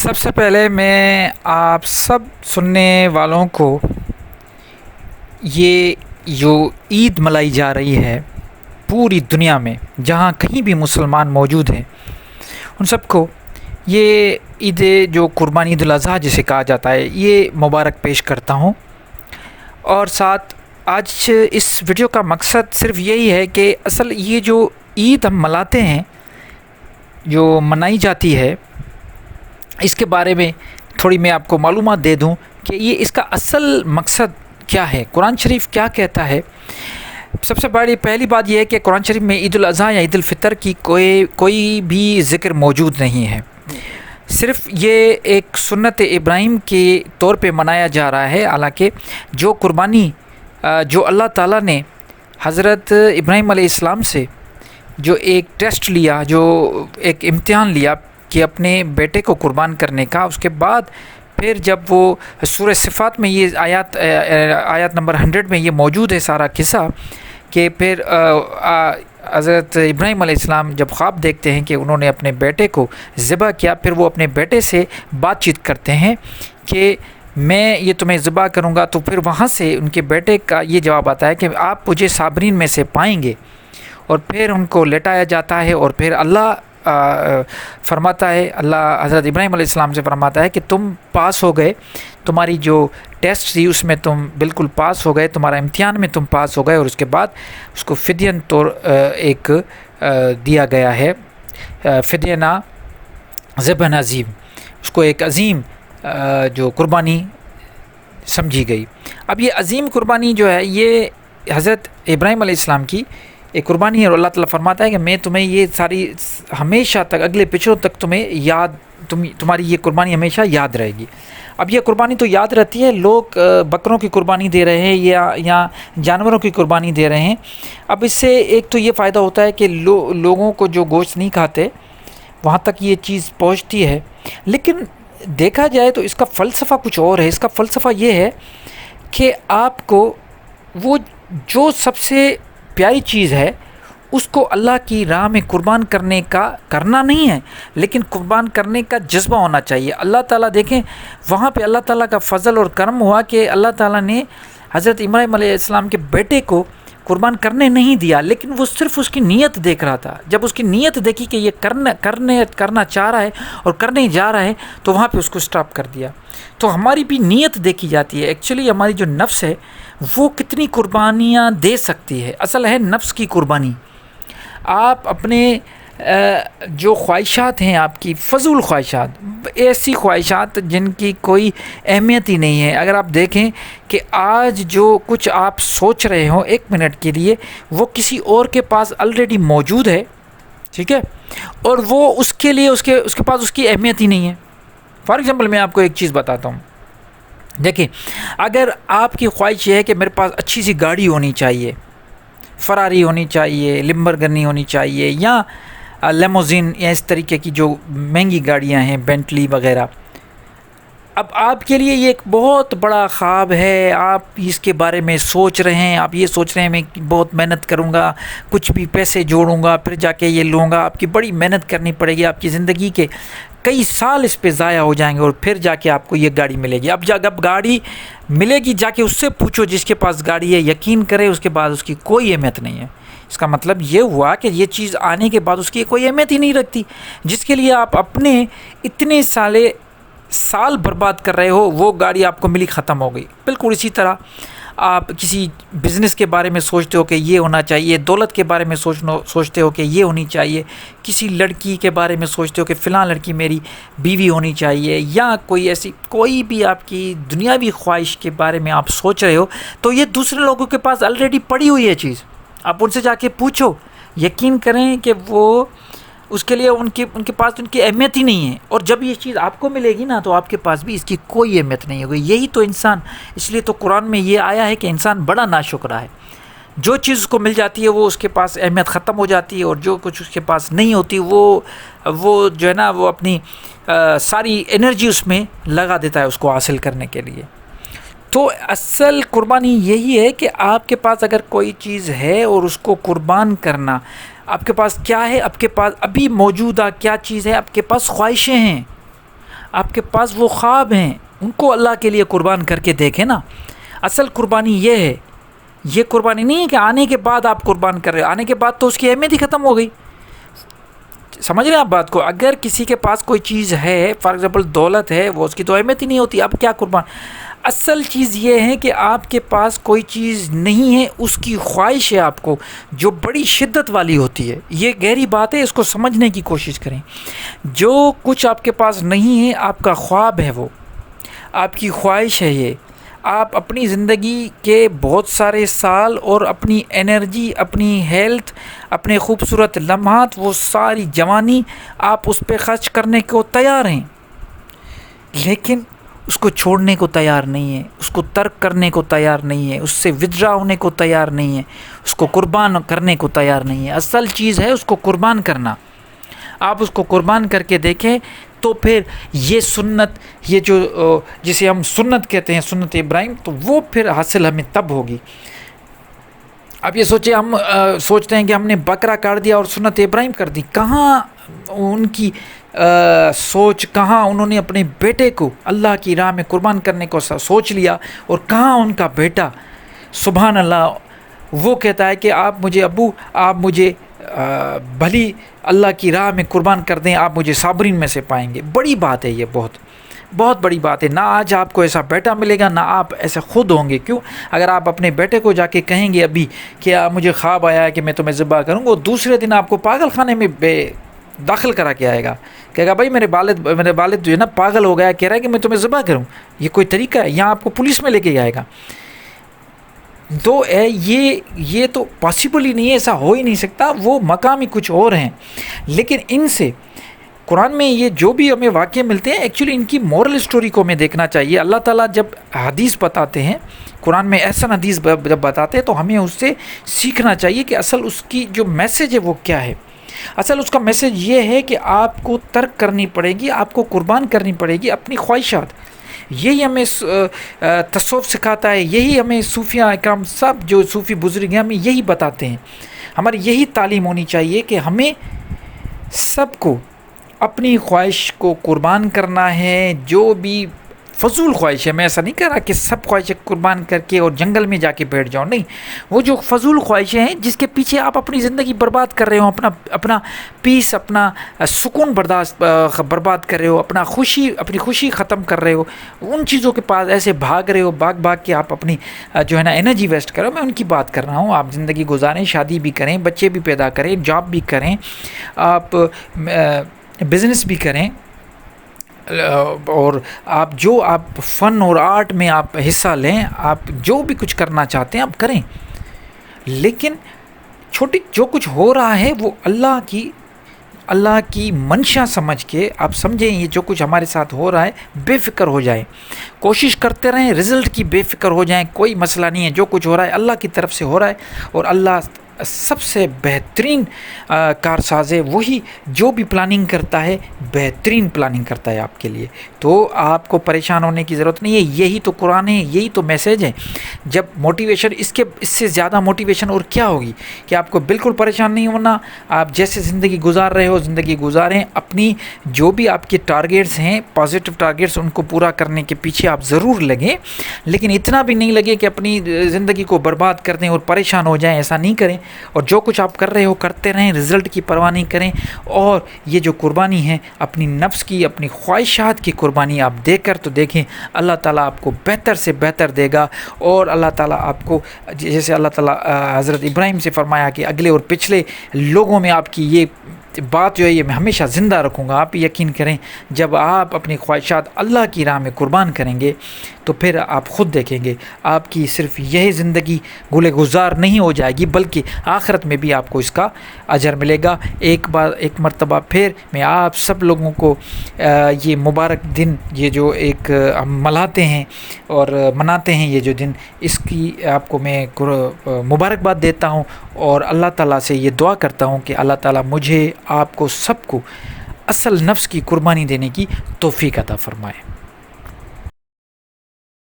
سب سے پہلے میں آپ سب سننے والوں کو یہ جو عید ملائی جا رہی ہے پوری دنیا میں جہاں کہیں بھی مسلمان موجود ہیں ان سب کو یہ عید جو قربانی عید الاضحیٰ جسے کہا جاتا ہے یہ مبارک پیش کرتا ہوں۔ اور ساتھ آج اس ویڈیو کا مقصد صرف یہی ہے کہ اصل یہ جو عید ہم مناتے ہیں جو منائی جاتی ہے اس کے بارے میں تھوڑی میں آپ کو معلومات دے دوں کہ یہ اس کا اصل مقصد کیا ہے، قرآن شریف کیا کہتا ہے۔ سب سے بڑی پہلی بات یہ ہے کہ قرآن شریف میں عید الاضحیٰ یا عید الفطر کی کوئی بھی ذکر موجود نہیں ہے، صرف یہ ایک سنت ابراہیم کے طور پہ منایا جا رہا ہے۔ حالانکہ جو قربانی جو اللہ تعالیٰ نے حضرت ابراہیم علیہ السلام سے جو ایک ٹیسٹ لیا، جو ایک امتحان لیا کہ اپنے بیٹے کو قربان کرنے کا، اس کے بعد پھر جب وہ سورہ صفات میں یہ آیات نمبر 100 میں یہ موجود ہے سارا قصہ کہ پھر حضرت ابراہیم علیہ السلام جب خواب دیکھتے ہیں کہ انہوں نے اپنے بیٹے کو ذبح کیا، پھر وہ اپنے بیٹے سے بات چیت کرتے ہیں کہ میں یہ تمہیں ذبح کروں گا، تو پھر وہاں سے ان کے بیٹے کا یہ جواب آتا ہے کہ آپ مجھے صابرین میں سے پائیں گے، اور پھر ان کو لٹایا جاتا ہے اور پھر اللہ فرماتا ہے، اللہ حضرت ابراہیم علیہ السلام سے فرماتا ہے کہ تم پاس ہو گئے، تمہاری جو ٹیسٹ تھی اس میں تم بالکل پاس ہو گئے، تمہارا امتحان میں تم پاس ہو گئے، اور اس کے بعد اس کو فدین طور ایک دیا گیا ہے، فدینہ ذبح عظیم، اس کو ایک عظیم جو قربانی سمجھی گئی۔ اب یہ عظیم قربانی جو ہے یہ حضرت ابراہیم علیہ السلام کی ایک قربانی ہے، اور اللہ تعالیٰ فرماتا ہے کہ میں تمہیں یہ ساری ہمیشہ تک اگلے پچھلوں تک تمہاری یہ قربانی ہمیشہ یاد رہے گی۔ اب یہ قربانی تو یاد رہتی ہے، لوگ بکروں کی قربانی دے رہے ہیں یا جانوروں کی قربانی دے رہے ہیں۔ اب اس سے ایک تو یہ فائدہ ہوتا ہے کہ لوگوں کو جو گوشت نہیں کھاتے وہاں تک یہ چیز پہنچتی ہے، لیکن دیکھا جائے تو اس کا فلسفہ کچھ اور ہے۔ اس کا فلسفہ یہ ہے کہ آپ کو وہ جو سب سے پیاری چیز ہے اس کو اللہ کی راہ میں قربان کرنا نہیں ہے، لیکن قربان کرنے کا جذبہ ہونا چاہیے۔ اللہ تعالیٰ دیکھیں وہاں پہ اللہ تعالیٰ کا فضل اور کرم ہوا کہ اللہ تعالیٰ نے حضرت ابراہیم علیہ السلام کے بیٹے کو قربان کرنے نہیں دیا، لیکن وہ صرف اس کی نیت دیکھ رہا تھا۔ جب اس کی نیت دیکھی کہ یہ کرنا چاہ رہا ہے اور کرنے جا رہا ہے تو وہاں پہ اس کو سٹاپ کر دیا۔ تو ہماری بھی نیت دیکھی جاتی ہے، ایکچولی ہماری جو نفس ہے وہ کتنی قربانیاں دے سکتی ہے، اصل ہے نفس کی قربانی۔ آپ اپنے جو خواہشات ہیں، آپ کی فضول خواہشات، ایسی خواہشات جن کی کوئی اہمیت ہی نہیں ہے، اگر آپ دیکھیں کہ آج جو کچھ آپ سوچ رہے ہو ایک منٹ کے لیے وہ کسی اور کے پاس آلریڈی موجود ہے، ٹھیک ہے، اور وہ اس کے لیے اس کے پاس اس کی اہمیت ہی نہیں ہے۔ فار ایگزامپل میں آپ کو ایک چیز بتاتا ہوں، دیکھیں اگر آپ کی خواہش یہ ہے کہ میرے پاس اچھی سی گاڑی ہونی چاہیے، فراری ہونی چاہیے، لمبرگنی ہونی چاہیے، یا لیموزین یا اس طریقے کی جو مہنگی گاڑیاں ہیں، بینٹلی وغیرہ، اب آپ کے لیے یہ ایک بہت بڑا خواب ہے، آپ اس کے بارے میں سوچ رہے ہیں، آپ یہ سوچ رہے ہیں میں بہت محنت کروں گا، کچھ بھی پیسے جوڑوں گا، پھر جا کے یہ لوں گا، آپ کی بڑی محنت کرنی پڑے گی، آپ کی زندگی کے کئی سال اس پہ ضائع ہو جائیں گے، اور پھر جا کے آپ کو یہ گاڑی ملے گی۔ اب گاڑی ملے گی، جا کے اس سے پوچھو جس کے پاس گاڑی ہے، یقین کرے اس کے بعد اس کی کوئی اہمیت نہیں ہے۔ اس کا مطلب یہ ہوا کہ یہ چیز آنے کے بعد اس کی کوئی اہمیت ہی نہیں رکھتی، جس کے لیے آپ اپنے اتنے سال برباد کر رہے ہو، وہ گاڑی آپ کو ملی، ختم ہو گئی۔ بالکل اسی طرح آپ کسی بزنس کے بارے میں سوچتے ہو کہ یہ ہونا چاہیے، دولت کے بارے میں سوچتے ہو کہ یہ ہونی چاہیے، کسی لڑکی کے بارے میں سوچتے ہو کہ فلاں لڑکی میری بیوی ہونی چاہیے، یا کوئی بھی آپ کی دنیاوی خواہش کے بارے میں آپ سوچ رہے ہو، تو یہ دوسرے لوگوں کے پاس آلریڈی پڑی ہوئی ہے چیز، آپ ان سے جا کے پوچھو، یقین کریں کہ وہ اس کے لیے ان کے پاس ان کی اہمیت ہی نہیں ہے، اور جب یہ چیز آپ کو ملے گی نا تو آپ کے پاس بھی اس کی کوئی اہمیت نہیں ہوگی۔ یہی تو انسان، اس لیے تو قرآن میں یہ آیا ہے کہ انسان بڑا ناشکرا ہے، جو چیز اس کو مل جاتی ہے وہ اس کے پاس اہمیت ختم ہو جاتی ہے، اور جو کچھ اس کے پاس نہیں ہوتی وہ جو ہے نا وہ اپنی ساری انرجی اس میں لگا دیتا ہے اس کو حاصل کرنے کے لیے۔ تو اصل قربانی یہی ہے کہ آپ کے پاس اگر کوئی چیز ہے اور اس کو قربان کرنا، آپ کے پاس کیا ہے، آپ کے پاس ابھی موجودہ کیا چیز ہے، آپ کے پاس خواہشیں ہیں، آپ کے پاس وہ خواب ہیں، ان کو اللہ کے لیے قربان کر کے دیکھیں نا۔ اصل قربانی یہ ہے، یہ قربانی نہیں ہے کہ آنے کے بعد آپ قربان کر رہے ہو، آنے کے بعد تو اس کی اہمیت ہی ختم ہو گئی۔ سمجھ رہے ہیں آپ بات کو؟ اگر کسی کے پاس کوئی چیز ہے، فار ایگزامپل دولت ہے، وہ اس کی تو اہمیت ہی نہیں ہوتی، اب کیا قربان۔ اصل چیز یہ ہے کہ آپ کے پاس کوئی چیز نہیں ہے، اس کی خواہش ہے آپ کو، جو بڑی شدت والی ہوتی ہے۔ یہ گہری بات ہے، اس کو سمجھنے کی کوشش کریں۔ جو کچھ آپ کے پاس نہیں ہے، آپ کا خواب ہے، وہ آپ کی خواہش ہے۔ یہ آپ اپنی زندگی کے بہت سارے سال اور اپنی انرجی، اپنی ہیلتھ، اپنے خوبصورت لمحات، وہ ساری جوانی آپ اس پہ خرچ کرنے کو تیار ہیں، لیکن اس کو چھوڑنے کو تیار نہیں ہے، اس کو ترک کرنے کو تیار نہیں ہے، اس سے ودرا ہونے کو تیار نہیں ہے، اس کو قربان کرنے کو تیار نہیں ہے۔ اصل چیز ہے اس کو قربان کرنا۔ آپ اس کو قربان کر کے دیکھیں تو پھر یہ سنت، یہ جو جسے ہم سنت کہتے ہیں، سنت ابراہیم، تو وہ پھر حاصل ہمیں تب ہوگی۔ اب یہ سوچیں، ہم سوچتے ہیں کہ ہم نے بکرا کاٹ دیا اور سنت ابراہیم کر دی۔ کہاں ان کی سوچ، کہاں انہوں نے اپنے بیٹے کو اللہ کی راہ میں قربان کرنے کو سوچ لیا، اور کہاں ان کا بیٹا سبحان اللہ وہ کہتا ہے کہ آپ مجھے ابو، آپ مجھے بھلی اللہ کی راہ میں قربان کر دیں، آپ مجھے صابرین میں سے پائیں گے۔ بڑی بات ہے یہ، بہت بہت بڑی بات ہے۔ نہ آج آپ کو ایسا بیٹا ملے گا، نہ آپ ایسے خود ہوں گے۔ کیوں؟ اگر آپ اپنے بیٹے کو جا کے کہیں گے ابھی کہ مجھے خواب آیا ہے کہ میں تمہیں ذبح کروں گا، وہ دوسرے دن آپ کو پاگل خانے میں داخل کرا کے آئے گا، کہے گا بھائی میرے والد جو ہے نا پاگل ہو گیا، کہہ رہا ہے کہ میں تمہیں ذبح کروں۔ یہ کوئی طریقہ ہے؟ یہاں آپ کو پولیس میں لے کے جائے گا۔ تو یہ تو پاسبل ہی نہیں ہے، ایسا ہو ہی نہیں سکتا۔ وہ مقام ہی کچھ اور ہیں۔ لیکن ان سے قرآن میں یہ جو بھی ہمیں واقعے ملتے ہیں، ایکچولی ان کی مورل اسٹوری کو ہمیں دیکھنا چاہیے۔ اللہ تعالیٰ جب حدیث بتاتے ہیں، قرآن میں احسن حدیث جب بتاتے ہیں، تو ہمیں اس سے سیکھنا چاہیے کہ اصل اس کی جو میسج ہے وہ کیا ہے۔ اصل اس کا میسج یہ ہے کہ آپ کو ترک کرنی پڑے گی، آپ کو قربان کرنی پڑے گی اپنی خواہشات۔ یہی ہمیں تصوف سکھاتا ہے، یہی ہمیں صوفیہ اکرام سب جو صوفی بزرگ ہیں ہمیں یہی بتاتے ہیں۔ ہماری یہی تعلیم ہونی چاہیے کہ ہمیں سب کو اپنی خواہش کو قربان کرنا ہے، جو بھی فضول خواہش ہے۔ میں ایسا نہیں کہہ رہا کہ سب خواہشیں قربان کر کے اور جنگل میں جا کے بیٹھ جاؤ، نہیں۔ وہ جو فضول خواہشیں ہیں جس کے پیچھے آپ اپنی زندگی برباد کر رہے ہو، اپنا پیس، اپنا سکون برباد کر رہے ہو، اپنی خوشی ختم کر رہے ہو، ان چیزوں کے پاس ایسے بھاگ رہے ہو، بھاگ کے آپ اپنی جو ہے نا انرجی ویسٹ کرو۔ میں ان کی بات کر رہا ہوں۔ آپ زندگی گزاریں، شادی بھی کریں، بچے بھی پیدا کریں، جاب بھی کریں، آپ بزنس بھی کریں، اور آپ فن اور آرٹ میں آپ حصہ لیں، آپ جو بھی کچھ کرنا چاہتے ہیں آپ کریں، لیکن جو کچھ ہو رہا ہے وہ اللہ کی منشا سمجھ کے آپ سمجھیں۔ یہ جو کچھ ہمارے ساتھ ہو رہا ہے بے فکر ہو جائیں، کوشش کرتے رہیں، رزلٹ کی بے فکر ہو جائیں، کوئی مسئلہ نہیں ہے۔ جو کچھ ہو رہا ہے اللہ کی طرف سے ہو رہا ہے، اور اللہ سب سے بہترین کارساز ہے۔ وہی جو بھی پلاننگ کرتا ہے بہترین پلاننگ کرتا ہے آپ کے لیے۔ تو آپ کو پریشان ہونے کی ضرورت نہیں ہے۔ یہی تو قرآن ہے، یہی تو میسج ہے۔ جب موٹیویشن اس سے زیادہ موٹیویشن اور کیا ہوگی کہ آپ کو بالکل پریشان نہیں ہونا۔ آپ جیسے زندگی گزار رہے ہو زندگی گزاریں، اپنی جو بھی آپ کے ٹارگیٹس ہیں، پازیٹیو ٹارگیٹس، ان کو پورا کرنے کے پیچھے آپ ضرور لگیں، لیکن اتنا بھی نہیں لگے کہ اپنی زندگی کو برباد کر دیں اور پریشان ہو جائیں۔ ایسا نہیں کریں، اور جو کچھ آپ کر رہے ہو کرتے رہیں، رزلٹ کی پرواہ نہیں کریں۔ اور یہ جو قربانی ہے اپنی نفس کی، اپنی خواہشات کی قربانی آپ دے کر تو دیکھیں، اللہ تعالیٰ آپ کو بہتر سے بہتر دے گا۔ اور اللہ تعالیٰ آپ کو، جیسے اللہ تعالیٰ حضرت ابراہیم سے فرمایا کہ اگلے اور پچھلے لوگوں میں آپ کی یہ بات جو ہے یہ میں ہمیشہ زندہ رکھوں گا۔ آپ یقین کریں، جب آپ اپنی خواہشات اللہ کی راہ میں قربان کریں گے تو پھر آپ خود دیکھیں گے آپ کی صرف یہی زندگی گلے گزار نہیں ہو جائے گی، بلکہ آخرت میں بھی آپ کو اس کا اجر ملے گا۔ ایک مرتبہ پھر میں آپ سب لوگوں کو یہ مبارک دن، یہ جو ایک ہم مناتے ہیں یہ جو دن، اس کی آپ کو میں مبارکباد دیتا ہوں، اور اللہ تعالیٰ سے یہ دعا کرتا ہوں کہ اللہ تعالیٰ مجھے، آپ کو، سب کو اصل نفس کی قربانی دینے کی توفیق عطا فرمائے۔